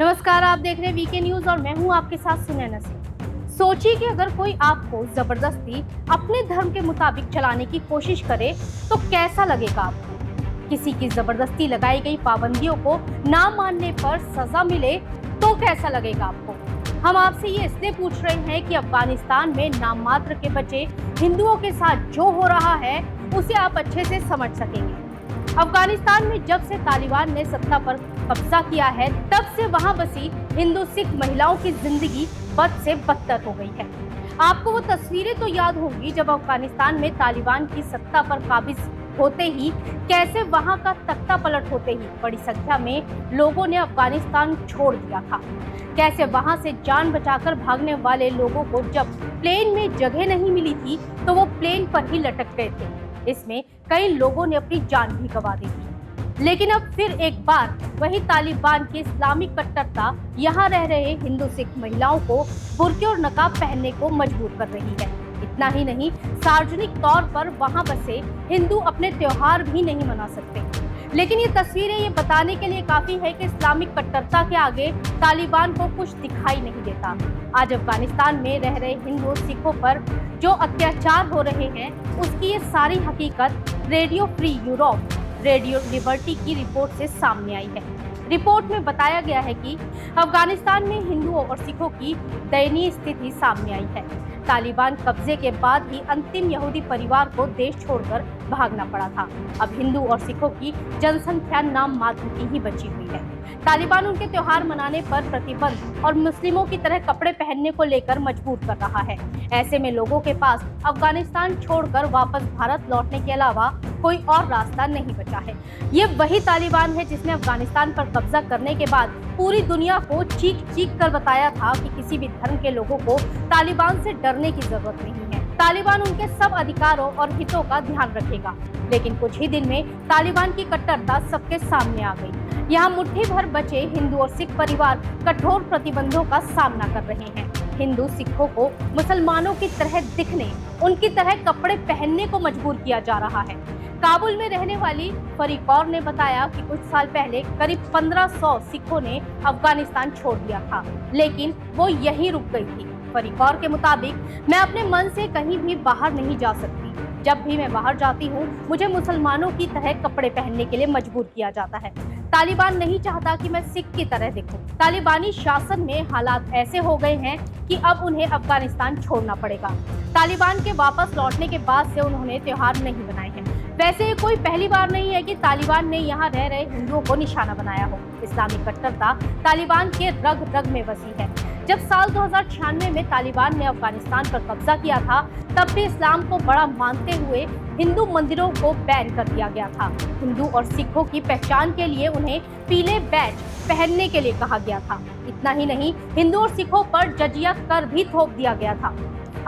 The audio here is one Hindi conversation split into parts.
नमस्कार, आप देख रहे हैं वीके न्यूज और मैं हूं आपके साथ सुनैना सिंह। सोचिए कि अगर कोई आपको जबरदस्ती अपने धर्म के मुताबिक चलाने की कोशिश करे तो कैसा लगेगा आपको। किसी की जबरदस्ती लगाई गई पाबंदियों को ना मानने पर सजा मिले तो कैसा लगेगा आपको। हम आपसे ये इसलिए पूछ रहे हैं कि अफगानिस्तान में नाम मात्र के बचे हिंदुओं के साथ जो हो रहा है उसे आप अच्छे से समझ सकेंगे। अफगानिस्तान में जब से तालिबान ने सत्ता पर कब्जा किया है तब से वहां बसी हिंदू सिख महिलाओं की जिंदगी बद से बदतर हो गई है। आपको वो तस्वीरें तो याद होंगी जब अफगानिस्तान में तालिबान की सत्ता पर काबिज होते ही कैसे वहां का तख्ता पलट होते ही बड़ी संख्या में लोगों ने अफगानिस्तान छोड़ दिया था। कैसे वहां से जान बचाकर भागने वाले लोगों को जब प्लेन में जगह नहीं मिली थी तो वो प्लेन पर ही लटक गए थे। इसमें कई लोगों ने अपनी जान भी गंवा दी थी। लेकिन अब फिर एक बार वही तालिबान की इस्लामिक कट्टरता यहाँ रह रहे हिंदू सिख महिलाओं को बुर्के और नकाब पहनने को मजबूर कर रही है। इतना ही नहीं, सार्वजनिक तौर पर वहां बसे हिंदू अपने त्योहार भी नहीं मना सकते। लेकिन ये तस्वीरें ये बताने के लिए काफी है कि इस्लामिक कट्टरता के आगे तालिबान को कुछ दिखाई नहीं देता। आज अफगानिस्तान में रह रहे हिंदू और सिखों पर जो अत्याचार हो रहे हैं उसकी ये सारी हकीकत radio free Europe, radio liberty की रिपोर्ट से सामने आई है। रिपोर्ट में बताया गया है कि अफगानिस्तान में हिंदुओं और सिखों की दयनीय स्थिति सामने आई है। तालिबान कब्जे के बाद ही अंतिम यहूदी परिवार को देश छोड़कर भागना पड़ा था। अब हिंदू और सिखों की जनसंख्या नाम मात्र की ही बची हुई है। तालिबान उनके त्योहार मनाने पर प्रतिबंध और मुस्लिमों की तरह कपड़े पहनने को लेकर मजबूर कर रहा है। ऐसे में लोगों के पास अफगानिस्तान छोड़कर वापस भारत लौटने के अलावा कोई और रास्ता नहीं बचा है। ये वही तालिबान है जिसने अफगानिस्तान पर कब्जा करने के बाद पूरी दुनिया को चीख चीख कर बताया था कि किसी भी धर्म के लोगों को तालिबान से डरने की जरूरत नहीं है। तालिबान उनके सब अधिकारों और हितों का ध्यान रखेगा। लेकिन कुछ ही दिन में तालिबान की कट्टरता सबके सामने आ गई। यहाँ मुट्ठी भर बचे हिंदू और सिख परिवार कठोर प्रतिबंधों का सामना कर रहे हैं। हिंदू सिखों को मुसलमानों की तरह दिखने, उनकी तरह कपड़े पहनने को मजबूर किया जा रहा है। काबुल में रहने वाली फरीकौर ने बताया कि कुछ साल पहले करीब 1500 सिखों ने अफगानिस्तान छोड़ दिया था, लेकिन वो यहीं रुक गई थी। फरीकौर के मुताबिक, मैं अपने मन से कहीं भी बाहर नहीं जा सकती। जब भी मैं बाहर जाती हूँ मुझे मुसलमानों की तरह कपड़े पहनने के लिए मजबूर किया जाता है। तालिबान नहीं चाहता कि मैं सिख की तरह दिखूं। तालिबानी शासन में हालात ऐसे हो गए हैं कि अब उन्हें अफगानिस्तान छोड़ना पड़ेगा। तालिबान के वापस लौटने के बाद से उन्होंने त्योहार नहीं बनाए हैं। वैसे ये कोई पहली बार नहीं है कि तालिबान ने यहाँ रह रहे हिंदुओं को निशाना बनाया हो। इस्लामिक कट्टरता तालिबान के रग रग में बसी है। जब साल 2096 में तालिबान ने अफगानिस्तान पर कब्जा किया था तब भी इस्लाम को बड़ा मानते हुए हिंदू मंदिरों को बैन कर दिया गया था। हिंदू और सिखों की पहचान के लिए उन्हें पीले बैज पहनने के लिए कहा गया था। इतना ही नहीं, हिंदू और सिखों पर जजिया कर भी थोप दिया गया था।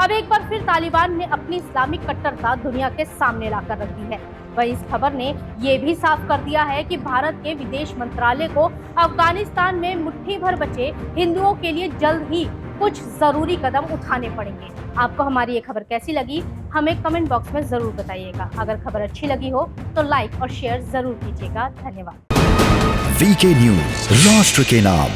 अब एक बार फिर तालिबान ने अपनी इस्लामिक कट्टरता दुनिया के सामने लाकर रख दी है। वहीं इस खबर ने ये भी साफ कर दिया है कि भारत के विदेश मंत्रालय को अफगानिस्तान में मुट्ठी भर बचे हिंदुओं के लिए जल्द ही कुछ जरूरी कदम उठाने पड़ेंगे। आपको हमारी ये खबर कैसी लगी हमें कमेंट बॉक्स में जरूर बताइएगा। अगर खबर अच्छी लगी हो तो लाइक और शेयर जरूर कीजिएगा। धन्यवाद। वीके न्यूज, राष्ट्र के नाम।